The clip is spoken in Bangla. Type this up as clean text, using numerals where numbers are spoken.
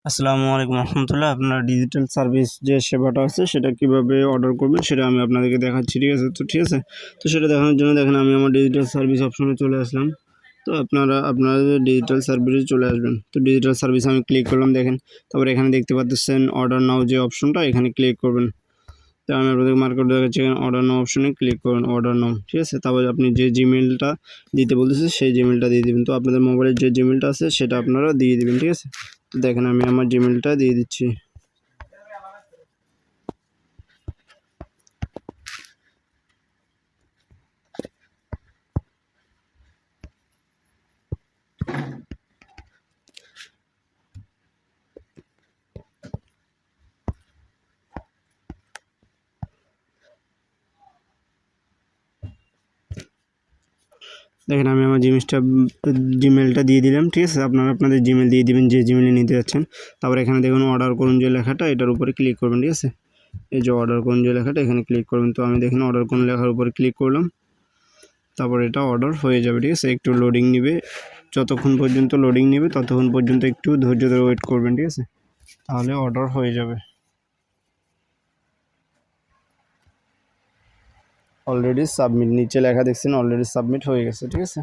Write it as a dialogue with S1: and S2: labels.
S1: আসসালামু আলাইকুম রহমতুল্লাহ। আপনার ডিজিটাল সার্ভিস যে সেবাটা আছে সেটা কিভাবে অর্ডার করবেন সেটা আমি আপনাদেরকে দেখাচ্ছি। ঠিক আছে, ঠিক আছে। তো সেটা দেখানোর জন্য দেখেন আমি আমার ডিজিটাল সার্ভিস অপশনে চলে আসলাম। তো আপনারা ডিজিটাল সার্ভিসে চলে আসবেন। তো ডিজিটাল সার্ভিস আমি ক্লিক করলাম, দেখেন। তারপরে এখানে দেখতে পাচ্ছেন অর্ডার নাও যে অপশনটা, এখানে ক্লিক করবেন। তো আমি আপনাদের মার্কেট দেখাচ্ছি, এখানে অর্ডার নাও অপশনে ক্লিক করুন, অর্ডার নাও। ঠিক আছে, তারপরে আপনি যে জিমেলটা দিতে বলতেছে সেই জিমেলটা দিয়ে দেবেন। তো আপনাদের মোবাইলের যে জিমেলটা আছে সেটা আপনারা দিয়ে দেবেন। ঠিক আছে, তো দেখেন আমি আমার জিমেলটা দিয়ে দিচ্ছি। দেখেন আমি আমার জিমেলটা দিয়ে দিলাম। ঠিক আছে, আপনারা আপনাদের জিমেল দিয়ে দিবেন যে জিমেলে নিতে যাচ্ছেন। তারপর এখানে দেখুন অর্ডার করুন যে লেখাটা, এটার উপরে ক্লিক করবেন। ঠিক আছে, এই যে অর্ডার করুন যে লেখাটা, এখানে ক্লিক করবেন। তো আমি দেখেন অর্ডার করুন লেখার উপরে ক্লিক করলাম। তারপর এটা অর্ডার হয়ে যাবে। ঠিক আছে, একটু লোডিং নেবে, যতক্ষণ পর্যন্ত লোডিং নেবে ততক্ষণ পর্যন্ত একটু ধৈর্য ধরে ওয়েট করবেন। ঠিক আছে, তাহলে অর্ডার হয়ে যাবে। অলরেডি সাবমিট নিচে লেখা দেখছেন, অলরেডি সাবমিট হয়ে গেছে। ঠিক আছে।